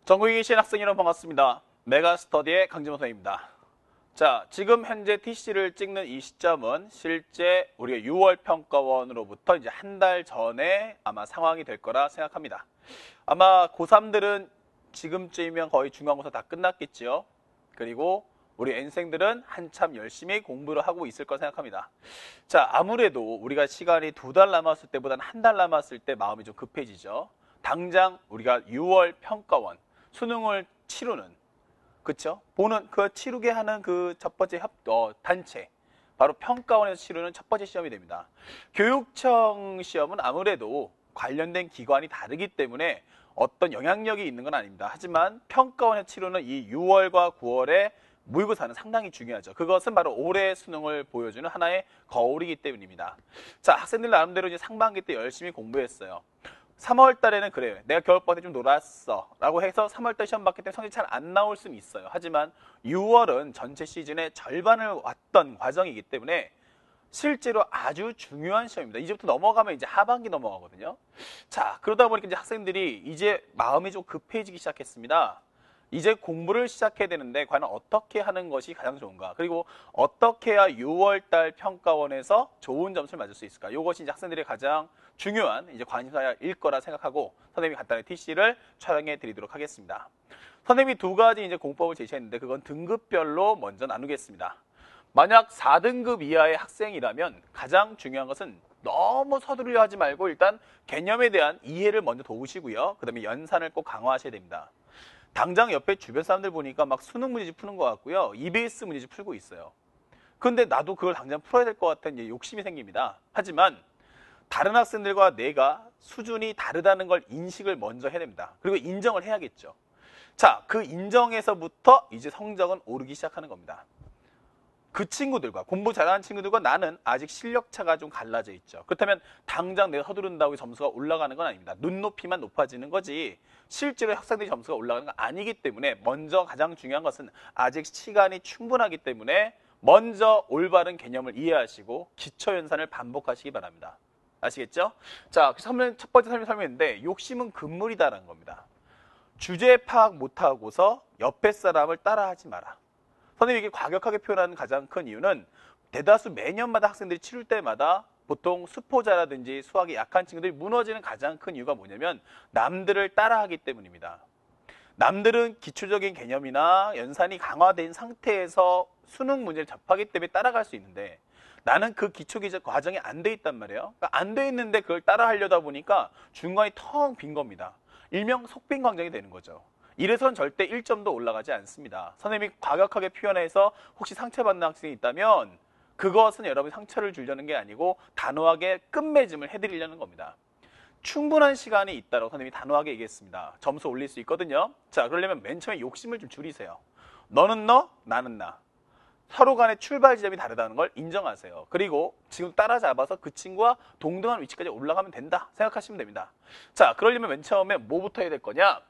전국에 계신 학생 여러분 반갑습니다. 메가스터디의 강진호 선생님입니다. 자, 지금 현재 TC를 찍는 이 시점은 실제 우리가 6월 평가원으로부터 이제 한 달 전에 아마 상황이 될 거라 생각합니다. 아마 고3들은 지금쯤이면 거의 중간고사 다 끝났겠죠. 그리고 우리 N생들은 한참 열심히 공부를 하고 있을 거라 생각합니다. 자, 아무래도 우리가 시간이 2달 남았을 때보다는 한 달 남았을 때 마음이 좀 급해지죠. 당장 우리가 6월 평가원, 수능을 치르는, 그쵸? 보는, 치르게 하는 그 첫 번째 단체, 바로 평가원에서 치르는 첫 번째 시험이 됩니다. 교육청 시험은 아무래도 관련된 기관이 다르기 때문에 어떤 영향력이 있는 건 아닙니다. 하지만 평가원에서 치르는 이 6월과 9월의 모의고사는 상당히 중요하죠. 그것은 바로 올해 수능을 보여주는 하나의 거울이기 때문입니다. 자, 학생들 나름대로 이제 상반기 때 열심히 공부했어요. 3월 달에는 그래요. 내가 겨울방학 때 좀 놀았어 라고 해서 3월 달 시험 봤기 때문에 성적이 잘 안 나올 수는 있어요. 하지만 6월은 전체 시즌의 절반을 왔던 과정이기 때문에 실제로 아주 중요한 시험입니다. 이제부터 넘어가면 이제 하반기 넘어가거든요. 자, 그러다 보니까 이제 학생들이 이제 마음이 좀 급해지기 시작했습니다. 이제 공부를 시작해야 되는데 과연 어떻게 하는 것이 가장 좋은가? 그리고 어떻게 해야 6월달 평가원에서 좋은 점수를 맞을 수 있을까? 이것이 이제 학생들의 가장 중요한 이제 관심사일 거라 생각하고 선생님이 간단히 TC를 촬영해 드리도록 하겠습니다. 선생님이 두 가지 이제 공법을 제시했는데 그건 등급별로 먼저 나누겠습니다. 만약 4등급 이하의 학생이라면 가장 중요한 것은 너무 서두르려 하지 말고 일단 개념에 대한 이해를 먼저 도우시고요. 그 다음에 연산을 꼭 강화하셔야 됩니다. 당장 옆에 주변 사람들 보니까 막 수능 문제집 푸는 것 같고요. EBS 문제집 풀고 있어요. 근데 나도 그걸 당장 풀어야 될 것 같은 이제 욕심이 생깁니다. 하지만 다른 학생들과 내가 수준이 다르다는 걸 인식을 먼저 해야 됩니다. 그리고 인정을 해야겠죠. 자, 그 인정에서부터 이제 성적은 오르기 시작하는 겁니다. 그 친구들과 공부 잘하는 친구들과 나는 아직 실력차가 좀 갈라져 있죠. 그렇다면 당장 내가 서두른다고 점수가 올라가는 건 아닙니다. 눈높이만 높아지는 거지 실제로 학생들이 점수가 올라가는 건 아니기 때문에 먼저 가장 중요한 것은 아직 시간이 충분하기 때문에 먼저 올바른 개념을 이해하시고 기초연산을 반복하시기 바랍니다. 아시겠죠? 자, 첫 번째 설명했는데 욕심은 금물이다라는 겁니다. 주제 파악 못하고서 옆에 사람을 따라하지 마라. 선생님이 이렇게 과격하게 표현하는 가장 큰 이유는 대다수 매년마다 학생들이 치를 때마다 보통 수포자라든지 수학이 약한 친구들이 무너지는 가장 큰 이유가 뭐냐면 남들을 따라하기 때문입니다. 남들은 기초적인 개념이나 연산이 강화된 상태에서 수능 문제를 접하기 때문에 따라갈 수 있는데 나는 그 기초 과정이 안 돼 있단 말이에요. 그러니까 안 돼 있는데 그걸 따라하려다 보니까 중간이 텅 빈 겁니다. 일명 속빈 광장이 되는 거죠. 이래서는 절대 1점도 올라가지 않습니다. 선생님이 과격하게 표현해서 혹시 상처받는 학생이 있다면 그것은 여러분이 상처를 주려는 게 아니고 단호하게 끝맺음을 해드리려는 겁니다. 충분한 시간이 있다고 선생님이 단호하게 얘기했습니다. 점수 올릴 수 있거든요. 자, 그러려면 맨 처음에 욕심을 좀 줄이세요. 너는 너, 나는 나. 서로 간의 출발 지점이 다르다는 걸 인정하세요. 그리고 지금 따라잡아서 그 친구와 동등한 위치까지 올라가면 된다 생각하시면 됩니다. 자, 그러려면 맨 처음에 뭐부터 해야 될 거냐?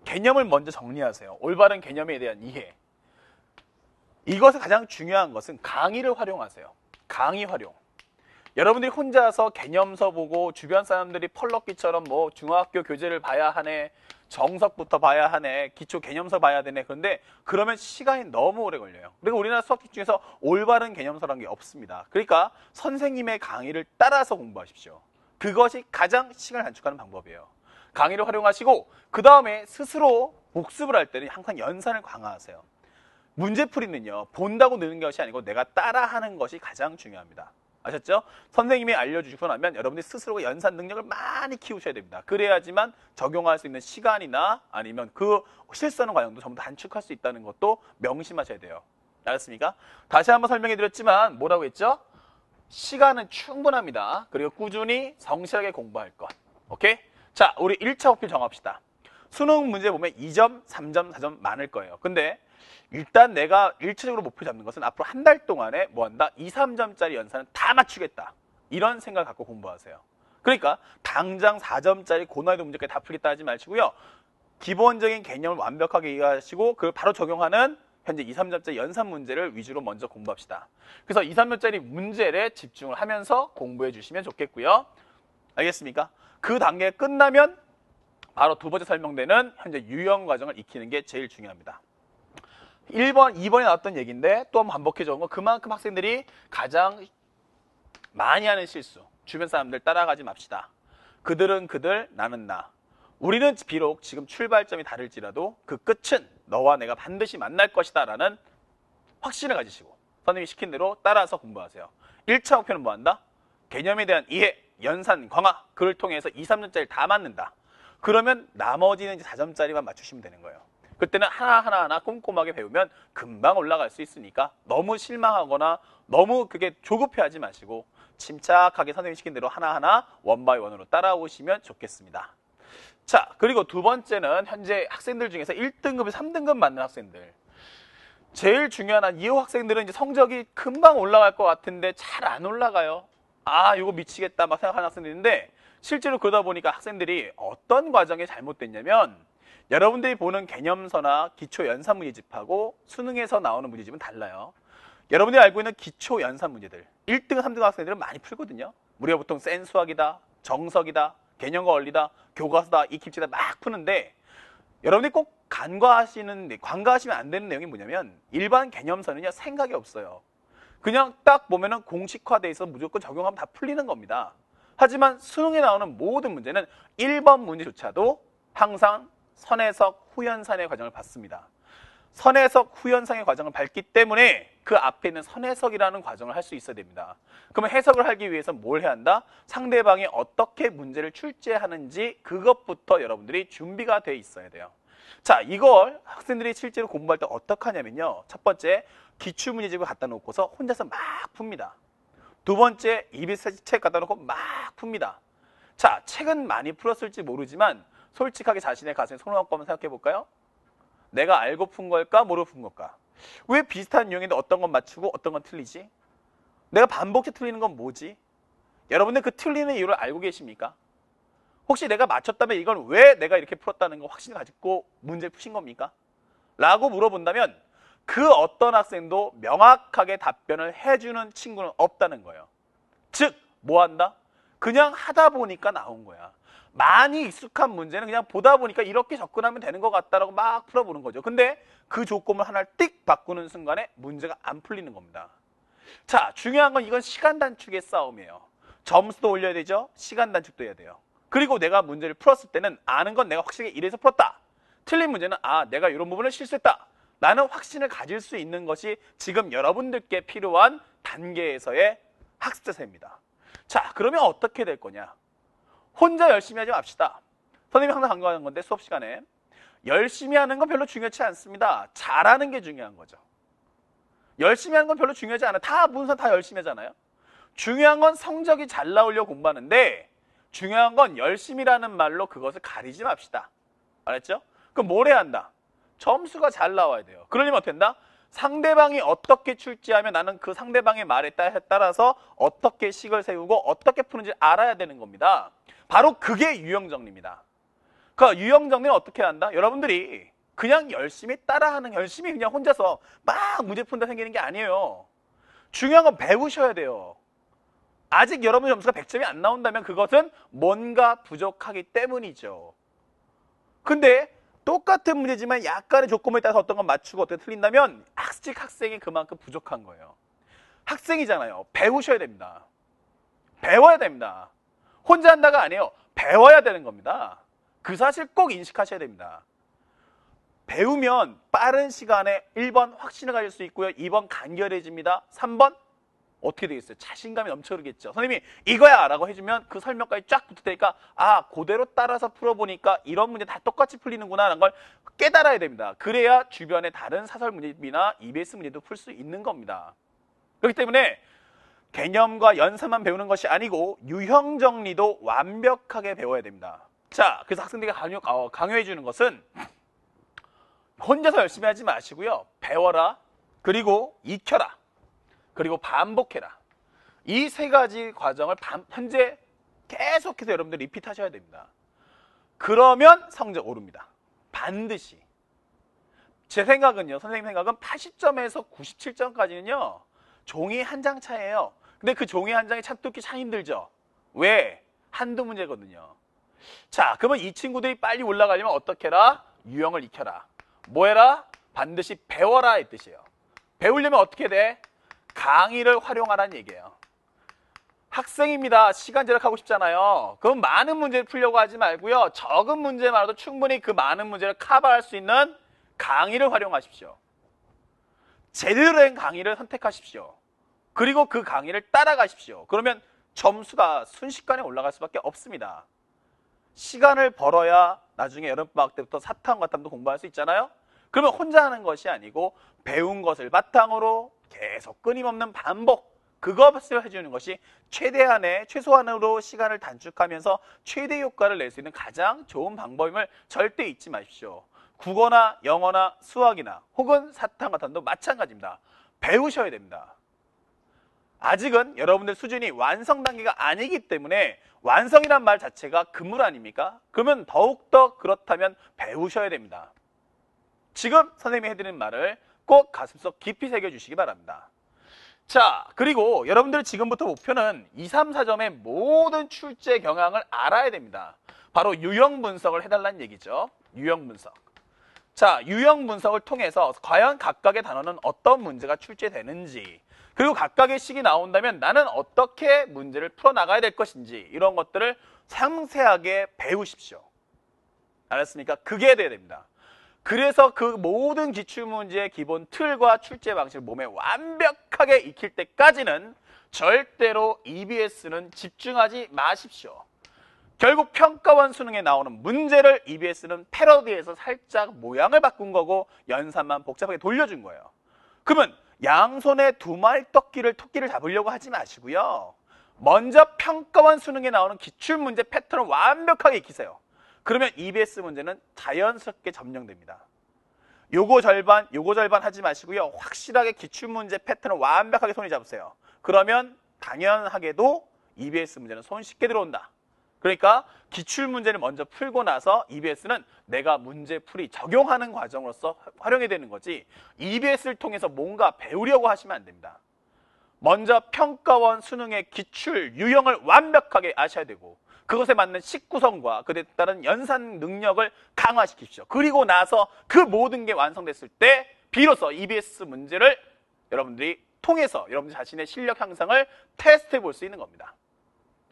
개념을 먼저 정리하세요. 올바른 개념에 대한 이해. 이것에 가장 중요한 것은 강의를 활용하세요. 강의 활용. 여러분들이 혼자서 개념서 보고 주변 사람들이 펄럭기처럼 뭐 중학교 교재를 봐야 하네, 정석부터 봐야 하네, 기초 개념서 봐야 되네. 그런데 그러면 시간이 너무 오래 걸려요. 그리고 우리나라 수학책 중에서 올바른 개념서라는 게 없습니다. 그러니까 선생님의 강의를 따라서 공부하십시오. 그것이 가장 시간을 단축하는 방법이에요. 강의를 활용하시고 그 다음에 스스로 복습을 할 때는 항상 연산을 강화하세요. 문제풀이는요. 본다고 느는 것이 아니고 내가 따라하는 것이 가장 중요합니다. 아셨죠? 선생님이 알려주시고 나면 여러분들이 스스로 연산 능력을 많이 키우셔야 됩니다. 그래야지만 적용할 수 있는 시간이나 아니면 그 실수하는 과정도 전부 단축할 수 있다는 것도 명심하셔야 돼요. 알았습니까? 다시 한번 설명해 드렸지만 뭐라고 했죠? 시간은 충분합니다. 그리고 꾸준히 성실하게 공부할 것. 오케이? 자, 우리 1차 목표 정합시다. 수능 문제 보면 2점, 3점, 4점 많을 거예요. 근데 일단 내가 1차적으로 목표 잡는 것은 앞으로 한 달 동안에 뭐 한다? 2, 3점짜리 연산은 다 맞추겠다. 이런 생각 갖고 공부하세요. 그러니까 당장 4점짜리 고난이도 문제까지 다 풀겠다 하지 마시고요. 기본적인 개념을 완벽하게 이해하시고 그걸 바로 적용하는 현재 2, 3점짜리 연산 문제를 위주로 먼저 공부합시다. 그래서 2, 3점짜리 문제에 집중을 하면서 공부해 주시면 좋겠고요. 알겠습니까? 그 단계 끝나면 바로 두 번째 설명되는 현재 유형 과정을 익히는 게 제일 중요합니다. 1번, 2번에 나왔던 얘기인데 또 한번 반복해 적은 건 그만큼 학생들이 가장 많이 하는 실수. 주변 사람들 따라가지 맙시다. 그들은 그들, 나는 나. 우리는 비록 지금 출발점이 다를지라도 그 끝은 너와 내가 반드시 만날 것이다 라는 확신을 가지시고 선생님이 시킨 대로 따라서 공부하세요. 1차 목표는 뭐한다? 개념에 대한 이해, 연산, 강화. 그를 통해서 2, 3년짜리 다 맞는다. 그러면 나머지는 이제 4점짜리만 맞추시면 되는 거예요. 그때는 하나하나 꼼꼼하게 배우면 금방 올라갈 수 있으니까 너무 실망하거나 너무 그게 조급해하지 마시고 침착하게 선생님이 시킨 대로 하나하나 원바이 원으로 따라오시면 좋겠습니다. 자, 그리고 두 번째는 현재 학생들 중에서 1등급에서 3등급 맞는 학생들. 제일 중요한 한 2호 학생들은 이제 성적이 금방 올라갈 것 같은데 잘 안 올라가요. 아, 이거 미치겠다 막 생각하는 학생들인데 실제로 그러다 보니까 학생들이 어떤 과정이 잘못됐냐면 여러분들이 보는 개념서나 기초 연산 문제집하고 수능에서 나오는 문제집은 달라요. 여러분들이 알고 있는 기초 연산 문제들 1등, 3등 학생들은 많이 풀거든요. 우리가 보통 센 수학이다, 정석이다, 개념과 원리다, 교과서다, 익힘치다 막 푸는데 여러분들이 꼭 간과하시면 안 되는 내용이 뭐냐면 일반 개념서는요 생각이 없어요. 그냥 딱 보면은 공식화돼 있어 무조건 적용하면 다 풀리는 겁니다. 하지만 수능에 나오는 모든 문제는 1번 문제조차도 항상 선해석, 후연산의 과정을 받습니다. 선해석, 후연상의 과정을 밟기 때문에 그 앞에 있는 선해석이라는 과정을 할 수 있어야 됩니다. 그러면 해석을 하기 위해서 뭘 해야 한다? 상대방이 어떻게 문제를 출제하는지 그것부터 여러분들이 준비가 돼 있어야 돼요. 자, 이걸 학생들이 실제로 공부할 때 어떻게 하냐면요. 첫 번째, 기출문제집을 갖다 놓고서 혼자서 막 풉니다. 두 번째, EBS 책 갖다 놓고 막 풉니다. 자, 책은 많이 풀었을지 모르지만 솔직하게 자신의 가슴에 손을 얹고 한번 생각해 볼까요? 내가 알고 푼 걸까? 모르고 푼 걸까? 왜 비슷한 유형인데 어떤 건 맞추고 어떤 건 틀리지? 내가 반복해서 틀리는 건 뭐지? 여러분들 그 틀리는 이유를 알고 계십니까? 혹시 내가 맞췄다면 이건 왜 내가 이렇게 풀었다는 거 확신을 가지고 문제를 푸신 겁니까? 라고 물어본다면 그 어떤 학생도 명확하게 답변을 해주는 친구는 없다는 거예요. 즉, 뭐 한다? 그냥 하다 보니까 나온 거야. 많이 익숙한 문제는 그냥 보다 보니까 이렇게 접근하면 되는 것 같다라고 막 풀어보는 거죠. 근데 그 조건을 하나를 띡 바꾸는 순간에 문제가 안 풀리는 겁니다. 자, 중요한 건 이건 시간 단축의 싸움이에요. 점수도 올려야 되죠. 시간 단축도 해야 돼요. 그리고 내가 문제를 풀었을 때는 아는 건 내가 확실히 이래서 풀었다. 틀린 문제는 내가 이런 부분을 실수했다. 라는 확신을 가질 수 있는 것이 지금 여러분들께 필요한 단계에서의 학습자세입니다. 자, 그러면 어떻게 될 거냐? 혼자 열심히 하지 맙시다. 선생님이 항상 강조하는 건데 수업 시간에 열심히 하는 건 별로 중요하지 않습니다. 잘하는 게 중요한 거죠. 열심히 하는 건 별로 중요하지 않아요. 다 문선 다 열심히 하잖아요. 중요한 건 성적이 잘 나오려고 공부하는데 중요한 건 열심히라는 말로 그것을 가리지 맙시다. 알았죠? 그럼 뭘 해야 한다? 점수가 잘 나와야 돼요. 그러려면 어떻게 한다? 상대방이 어떻게 출제하면 나는 그 상대방의 말에 따라서 어떻게 식을 세우고 어떻게 푸는지 알아야 되는 겁니다. 바로 그게 유형정리입니다. 그 유형정리는 어떻게 한다? 여러분들이 그냥 열심히 따라하는, 열심히 그냥 혼자서 막 문제 푼다 생기는 게 아니에요. 중요한 건 배우셔야 돼요. 아직 여러분 점수가 100점이 안 나온다면 그것은 뭔가 부족하기 때문이죠. 근데 똑같은 문제지만 약간의 조건에 따라서 어떤 건 맞추고 어떤 건 틀린다면 학생이 그만큼 부족한 거예요. 학생이잖아요. 배우셔야 됩니다. 배워야 됩니다. 혼자 한다가 아니에요. 배워야 되는 겁니다. 그 사실 꼭 인식하셔야 됩니다. 배우면 빠른 시간에 1번 확신을 가질 수 있고요. 2번 간결해집니다. 3번 어떻게 되겠어요? 자신감이 넘쳐흐르겠죠. 선생님이 이거야 라고 해주면 그 설명까지 쫙 붙을 테니까 그대로 따라서 풀어보니까 이런 문제 다 똑같이 풀리는구나 라는 걸 깨달아야 됩니다. 그래야 주변의 다른 사설 문제집이나 EBS 문제도 풀 수 있는 겁니다. 그렇기 때문에 개념과 연산만 배우는 것이 아니고 유형 정리도 완벽하게 배워야 됩니다. 자, 그래서 학생들이 강요해 주는 것은 혼자서 열심히 하지 마시고요. 배워라. 그리고 익혀라. 그리고 반복해라. 이 세 가지 과정을 현재 계속해서 여러분들 리피트 하셔야 됩니다. 그러면 성적 오릅니다. 반드시. 제 생각은요. 선생님 생각은 80점에서 97점까지는요. 종이 한 장 차예요. 근데 그 종이 한 장에 참 뜯기 참 힘들죠. 왜? 한두 문제거든요. 자, 그러면 이 친구들이 빨리 올라가려면 어떻게 해라? 유형을 익혀라. 뭐 해라? 반드시 배워라 이 뜻이에요. 배우려면 어떻게 돼? 강의를 활용하라는 얘기예요. 학생입니다. 시간 절약하고 싶잖아요. 그럼 많은 문제를 풀려고 하지 말고요. 적은 문제만으로도 충분히 그 많은 문제를 커버할 수 있는 강의를 활용하십시오. 제대로 된 강의를 선택하십시오. 그리고 그 강의를 따라가십시오. 그러면 점수가 순식간에 올라갈 수밖에 없습니다. 시간을 벌어야 나중에 여름방학 때부터 사탐과 탐도 공부할 수 있잖아요. 그러면 혼자 하는 것이 아니고 배운 것을 바탕으로 계속 끊임없는 반복, 그것을 해주는 것이 최소한으로 시간을 단축하면서 최대 효과를 낼 수 있는 가장 좋은 방법임을 절대 잊지 마십시오. 국어나 영어나 수학이나 혹은 사탐과 탐도 마찬가지입니다. 배우셔야 됩니다. 아직은 여러분들 수준이 완성 단계가 아니기 때문에 완성이란 말 자체가 금물 아닙니까? 그러면 더욱더 그렇다면 배우셔야 됩니다. 지금 선생님이 해드리는 말을 꼭 가슴속 깊이 새겨주시기 바랍니다. 자, 그리고 여러분들 지금부터 목표는 2, 3, 4점의 모든 출제 경향을 알아야 됩니다. 바로 유형 분석을 해달라는 얘기죠. 유형 분석. 자, 유형 분석을 통해서 과연 각각의 단어는 어떤 문제가 출제되는지, 그리고 각각의 식이 나온다면 나는 어떻게 문제를 풀어나가야 될 것인지, 이런 것들을 상세하게 배우십시오. 알았습니까? 그게 돼야 됩니다. 그래서 그 모든 기출문제의 기본 틀과 출제 방식을 몸에 완벽하게 익힐 때까지는 절대로 EBS는 집중하지 마십시오. 결국 평가원 수능에 나오는 문제를 EBS는 패러디해서 살짝 모양을 바꾼 거고 연산만 복잡하게 돌려준 거예요. 그러면 양손에 두 마리 토끼를 잡으려고 하지 마시고요. 먼저 평가원 수능에 나오는 기출문제 패턴을 완벽하게 익히세요. 그러면 EBS 문제는 자연스럽게 점령됩니다. 요거 절반 하지 마시고요. 확실하게 기출문제 패턴을 완벽하게 손에 잡으세요. 그러면 당연하게도 EBS 문제는 손쉽게 들어온다. 그러니까 기출문제를 먼저 풀고 나서 EBS는 내가 문제풀이 적용하는 과정으로서 활용이 되는 거지 EBS를 통해서 뭔가 배우려고 하시면 안 됩니다. 먼저 평가원 수능의 기출 유형을 완벽하게 아셔야 되고 그것에 맞는 식구성과 그에 따른 연산 능력을 강화시키십시오. 그리고 나서 그 모든 게 완성됐을 때 비로소 EBS 문제를 여러분들이 통해서 여러분들 자신의 실력 향상을 테스트해 볼 수 있는 겁니다.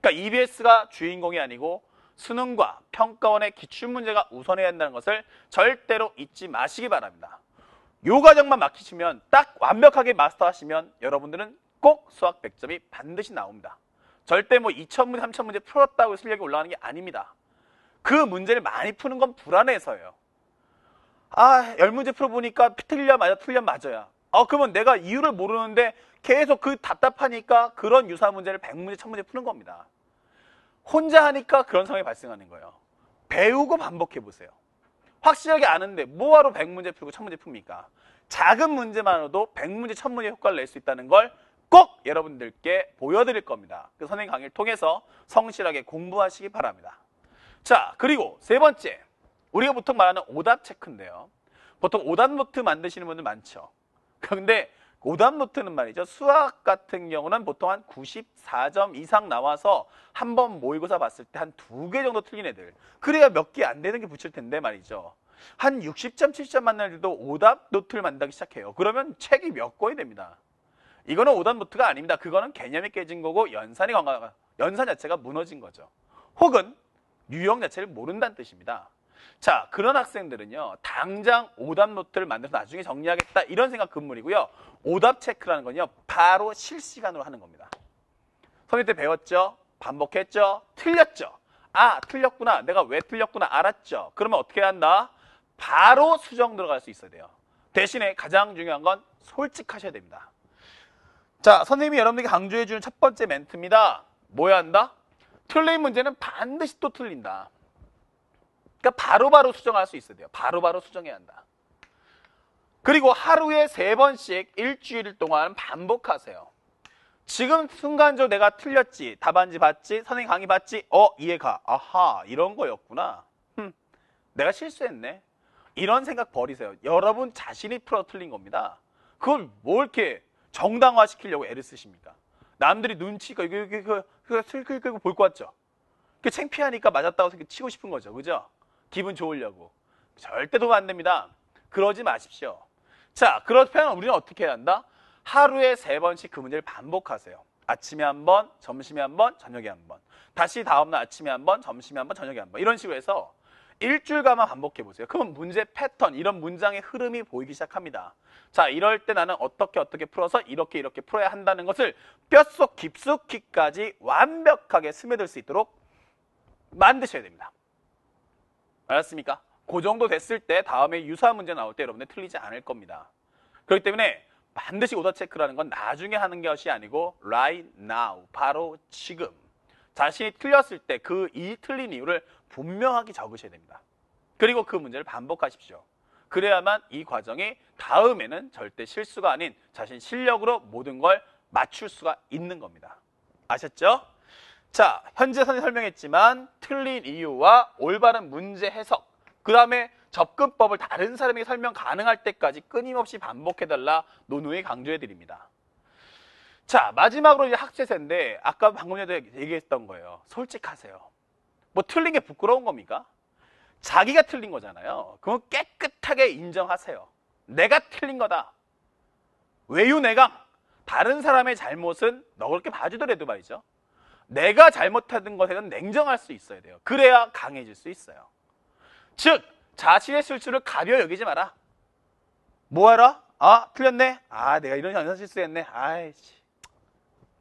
그러니까 EBS가 주인공이 아니고 수능과 평가원의 기출문제가 우선해야 한다는 것을 절대로 잊지 마시기 바랍니다. 이 과정만 막히시면 딱 완벽하게 마스터하시면 여러분들은 꼭 수학 100점이 반드시 나옵니다. 절대 뭐 2000문제, 3000문제 풀었다고 실력이 올라가는 게 아닙니다. 그 문제를 많이 푸는 건 불안해서예요. 10문제 풀어보니까 틀려 맞아야. 그러면 내가 이유를 모르는데 계속 그 답답하니까 그런 유사 문제를 100문제, 1000문제 푸는 겁니다. 혼자 하니까 그런 상황이 발생하는 거예요. 배우고 반복해보세요. 확실하게 아는데 뭐하러 100문제 풀고 1000문제 풉니까? 작은 문제만으로도 100문제, 1000문제 효과를 낼 수 있다는 걸 꼭 여러분들께 보여드릴 겁니다. 그 선생님 강의를 통해서 성실하게 공부하시기 바랍니다. 자, 그리고 세 번째, 우리가 보통 말하는 오답 체크인데요. 보통 오답 노트 만드시는 분들 많죠. 그런데 오답 노트는 말이죠. 수학 같은 경우는 보통 한 94점 이상 나와서 한번 모의고사 봤을 때 한 2개 정도 틀린 애들. 그래야 몇 개 안 되는 게 붙일 텐데 말이죠. 한 60점, 70점 맞는 애들도 오답 노트를 만들기 시작해요. 그러면 책이 몇 권이 됩니다. 이거는 오답 노트가 아닙니다. 그거는 개념이 깨진 거고 연산 자체가 무너진 거죠. 혹은 유형 자체를 모른다는 뜻입니다. 자, 그런 학생들은요. 당장 오답 노트를 만들어서 나중에 정리하겠다 이런 생각 금물이고요. 오답 체크라는 건요. 바로 실시간으로 하는 겁니다. 선생님 때 배웠죠? 반복했죠? 틀렸죠? 틀렸구나. 내가 왜 틀렸구나 알았죠? 그러면 어떻게 한다? 바로 수정 들어갈 수 있어야 돼요. 대신에 가장 중요한 건 솔직하셔야 됩니다. 자, 선생님이 여러분들에게 강조해주는 첫 번째 멘트입니다. 뭐야 한다? 틀린 문제는 반드시 또 틀린다. 그러니까 바로바로 수정할 수 있어야 돼요. 바로바로 수정해야 한다. 그리고 하루에 3번씩 일주일 동안 반복하세요. 지금 순간적으로 내가 틀렸지, 답안지 봤지, 선생님 강의 봤지, 이해가, 아하, 이런 거였구나. 내가 실수했네. 이런 생각 버리세요. 여러분 자신이 풀어 틀린 겁니다. 그걸 뭐 이렇게 정당화시키려고 애를 쓰십니까? 남들이 눈치가 이거 슬슬 볼 것 같죠? 그 창피하니까 맞았다고 치고 싶은 거죠. 그죠? 기분 좋으려고. 절대 도움 안 됩니다. 그러지 마십시오. 자, 그렇다면 우리는 어떻게 해야 한다? 하루에 3번씩 그 문제를 반복하세요. 아침에 한 번, 점심에 한 번, 저녁에 한 번. 다시 다음날 아침에 한 번, 점심에 한 번, 저녁에 한 번. 이런 식으로 해서 일주일간만 반복해 보세요. 그럼 문제 패턴, 이런 문장의 흐름이 보이기 시작합니다. 자, 이럴 때 나는 어떻게 풀어서 이렇게 풀어야 한다는 것을 뼛속 깊숙이까지 완벽하게 스며들 수 있도록 만드셔야 됩니다. 알았습니까? 그 정도 됐을 때 다음에 유사한 문제 나올 때 여러분들 틀리지 않을 겁니다. 그렇기 때문에 반드시 오더 체크라는 건 나중에 하는 것이 아니고 right now, 바로 지금. 자신이 틀렸을 때 이 틀린 이유를 분명하게 적으셔야 됩니다. 그리고 그 문제를 반복하십시오. 그래야만 이 과정이 다음에는 절대 실수가 아닌 자신 실력으로 모든 걸 맞출 수가 있는 겁니다. 아셨죠? 자, 현재 선생님이 설명했지만 틀린 이유와 올바른 문제 해석, 그 다음에 접근법을 다른 사람에게 설명 가능할 때까지 끊임없이 반복해달라 노노에 강조해드립니다. 자, 마지막으로 이제 학제세인데 아까 방금 전에 얘기했던 거예요. 솔직하세요. 뭐 틀린 게 부끄러운 겁니까? 자기가 틀린 거잖아요. 그건 깨끗하게 인정하세요. 내가 틀린 거다. 외유내강. 다른 사람의 잘못은 너 그렇게 봐주더라도 말이죠. 내가 잘못하는 것에는 냉정할 수 있어야 돼요. 그래야 강해질 수 있어요. 즉, 자신의 실수를 가벼이 여기지 마라. 뭐하라? 아, 틀렸네? 아, 내가 이런 현상 실수했네. 아이씨.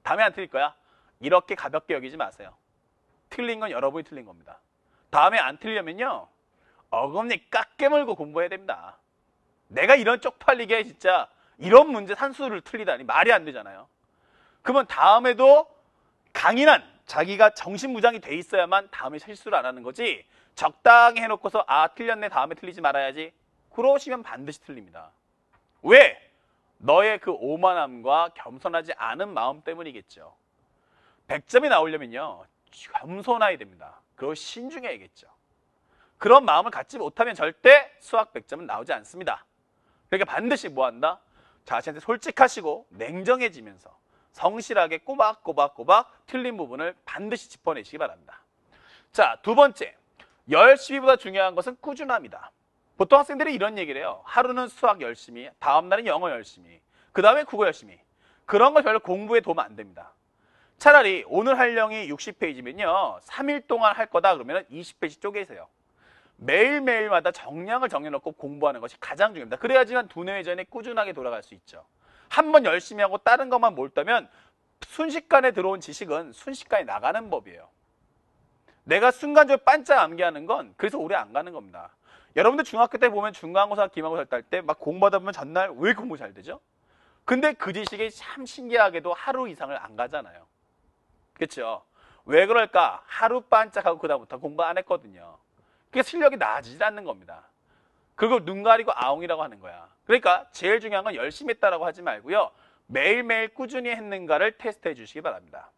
다음에 안 틀릴 거야. 이렇게 가볍게 여기지 마세요. 틀린 건 여러분이 틀린 겁니다. 다음에 안 틀리려면요, 어금니 깎게물고 공부해야 됩니다. 내가 이런 쪽팔리게 진짜 이런 문제 산수를 틀리다니 말이 안 되잖아요. 그러면 다음에도 강인한 자기가 정신무장이 돼 있어야만 다음에 실수를 안 하는 거지, 적당히 해놓고서 아, 틀렸네, 다음에 틀리지 말아야지, 그러시면 반드시 틀립니다. 왜? 너의 그 오만함과 겸손하지 않은 마음 때문이겠죠. 100점이 나오려면요, 겸손해야 됩니다. 그리고 신중해야겠죠. 그런 마음을 갖지 못하면 절대 수학 100점은 나오지 않습니다. 그러니까 반드시 뭐 한다? 자신한테 솔직하시고 냉정해지면서 성실하게 꼬박꼬박 틀린 부분을 반드시 짚어내시기 바랍니다. 자, 두 번째, 열심히보다 중요한 것은 꾸준함이다. 보통 학생들이 이런 얘기를 해요. 하루는 수학 열심히, 다음 날은 영어 열심히, 그 다음에 국어 열심히. 그런 거 별로 공부에 도움 안 됩니다. 차라리 오늘 할 내용이 60페이지면요, 3일 동안 할 거다 그러면 20페이지 쪼개세요. 매일매일마다 정량을 정해놓고 공부하는 것이 가장 중요합니다. 그래야지만 두뇌 회전이 꾸준하게 돌아갈 수 있죠. 한번 열심히 하고 다른 것만 몰두하면 순식간에 들어온 지식은 순식간에 나가는 법이에요. 내가 순간적으로 반짝 암기하는 건 그래서 오래 안 가는 겁니다. 여러분들 중학교 때 보면 중간고사, 기말고사 딸 때 막 공부하다 보면 전날 왜 공부 잘 되죠? 근데 그 지식이 참 신기하게도 하루 이상을 안 가잖아요. 그렇죠? 왜 그럴까? 하루 반짝하고 그다음부터 공부 안 했거든요. 그러니까 실력이 나아지지 않는 겁니다. 그걸 눈 가리고 아웅이라고 하는 거야. 그러니까 제일 중요한 건 열심히 했다라고 하지 말고요, 매일매일 꾸준히 했는가를 테스트해 주시기 바랍니다.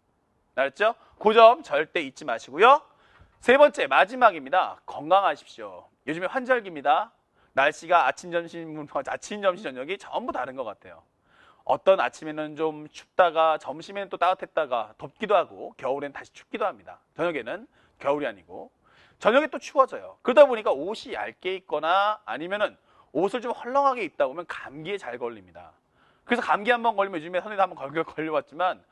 알았죠? 그 점 절대 잊지 마시고요. 세 번째, 마지막입니다. 건강하십시오. 요즘에 환절기입니다. 날씨가 아침, 점심, 저녁이 전부 다른 것 같아요. 어떤 아침에는 좀 춥다가 점심에는 또 따뜻했다가 덥기도 하고 겨울엔 다시 춥기도 합니다. 저녁에는 겨울이 아니고 저녁에 또 추워져요. 그러다 보니까 옷이 얇게 입거나 아니면은 옷을 좀 헐렁하게 입다 보면 감기에 잘 걸립니다. 그래서 감기 한번 걸리면 요즘에 선생님도 한번 걸려봤지만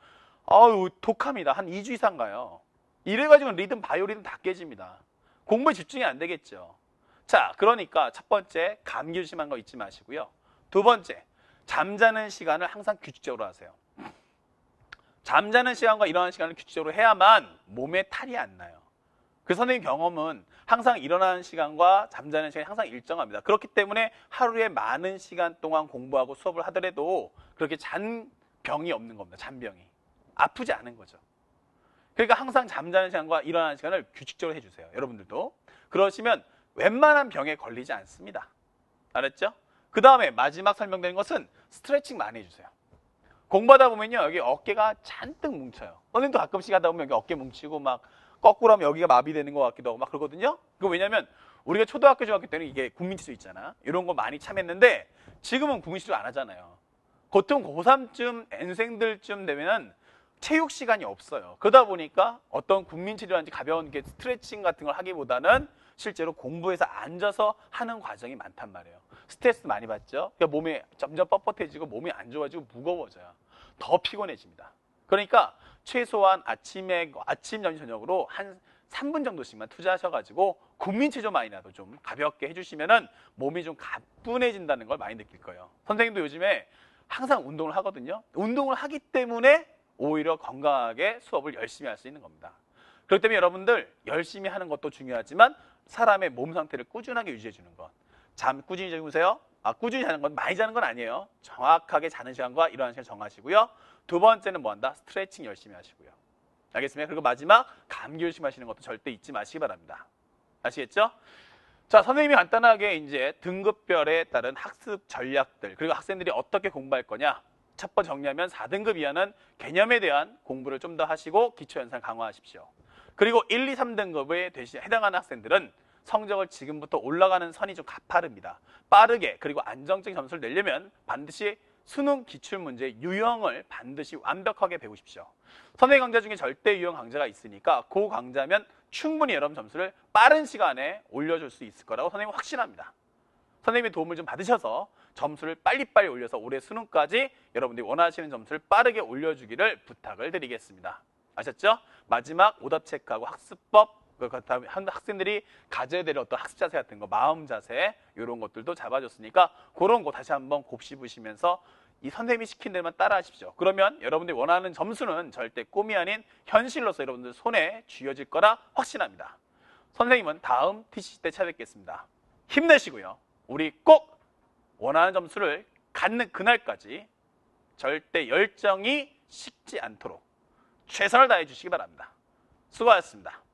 아유, 독합니다. 한 2주 이상 가요. 이래가지고 리듬, 바이오 리듬 다 깨집니다. 공부에 집중이 안 되겠죠. 자, 그러니까 첫 번째, 감기 조심한 거 잊지 마시고요. 두 번째, 잠자는 시간을 항상 규칙적으로 하세요. 잠자는 시간과 일어나는 시간을 규칙적으로 해야만 몸에 탈이 안 나요. 그 선생님 경험은 항상 일어나는 시간과 잠자는 시간이 항상 일정합니다. 그렇기 때문에 하루에 많은 시간 동안 공부하고 수업을 하더라도 그렇게 잔병이 없는 겁니다. 잔병이. 아프지 않은 거죠. 그러니까 항상 잠자는 시간과 일어나는 시간을 규칙적으로 해주세요. 여러분들도. 그러시면 웬만한 병에 걸리지 않습니다. 알았죠? 그 다음에 마지막 설명드린 것은 스트레칭 많이 해주세요. 공부하다 보면요, 여기 어깨가 잔뜩 뭉쳐요. 선생님도 가끔씩 하다 보면 여기 어깨 뭉치고 막 거꾸로 하면 여기가 마비되는 것 같기도 하고 막 그러거든요. 그거 왜냐면 우리가 초등학교, 중학교 때는 이게 국민치수 있잖아. 이런 거 많이 참했는데 지금은 국민치수 안 하잖아요. 보통 고3쯤 N생들쯤 되면은 체육 시간이 없어요. 그러다 보니까 어떤 국민체조라든지 가벼운 게 스트레칭 같은 걸 하기보다는 실제로 공부해서 앉아서 하는 과정이 많단 말이에요. 스트레스 많이 받죠. 그러니까 몸이 점점 뻣뻣해지고 몸이 안 좋아지고 무거워져요. 더 피곤해집니다. 그러니까 최소한 아침, 점심, 저녁으로 한 3분 정도씩만 투자하셔가지고 국민체조만이라도 좀 가볍게 해주시면은 몸이 좀 가뿐해진다는 걸 많이 느낄 거예요. 선생님도 요즘에 항상 운동을 하거든요. 운동을 하기 때문에 오히려 건강하게 수업을 열심히 할 수 있는 겁니다. 그렇기 때문에 여러분들 열심히 하는 것도 중요하지만 사람의 몸 상태를 꾸준하게 유지해 주는 것. 잠 꾸준히 주무세요. 꾸준히 자는 건 많이 자는 건 아니에요. 정확하게 자는 시간과 일어나는 시간 정하시고요. 두 번째는 뭐 한다? 스트레칭 열심히 하시고요. 알겠습니까? 그리고 마지막 감기 조심하시는 것도 절대 잊지 마시기 바랍니다. 아시겠죠? 자, 선생님이 간단하게 이제 등급별에 따른 학습 전략들 그리고 학생들이 어떻게 공부할 거냐. 첫 번째 정리하면 4등급 이하는 개념에 대한 공부를 좀 더 하시고 기초 연산 강화하십시오. 그리고 1, 2, 3등급에 해당하는 학생들은 성적을 지금부터 올라가는 선이 좀 가파릅니다. 빠르게 그리고 안정적인 점수를 내려면 반드시 수능 기출문제 유형을 반드시 완벽하게 배우십시오. 선행 강좌 중에 절대 유형 강좌가 있으니까 그 강좌면 충분히 여러분 점수를 빠른 시간에 올려줄 수 있을 거라고 선생님은 확신합니다. 선생님의 도움을 좀 받으셔서 점수를 빨리빨리 올려서 올해 수능까지 여러분들이 원하시는 점수를 빠르게 올려주기를 부탁을 드리겠습니다. 아셨죠? 마지막 오답 체크하고 학습법, 그다음에 학생들이 가져야 될 어떤 학습 자세 같은 거, 마음 자세 이런 것들도 잡아줬으니까 그런 거 다시 한번 곱씹으시면서 이 선생님이 시킨 대로만 따라 하십시오. 그러면 여러분들이 원하는 점수는 절대 꿈이 아닌 현실로서 여러분들 손에 쥐어질 거라 확신합니다. 선생님은 다음 TCC 때 찾아뵙겠습니다. 힘내시고요. 우리 꼭 원하는 점수를 갖는 그날까지 절대 열정이 식지 않도록 최선을 다해 주시기 바랍니다. 수고하셨습니다.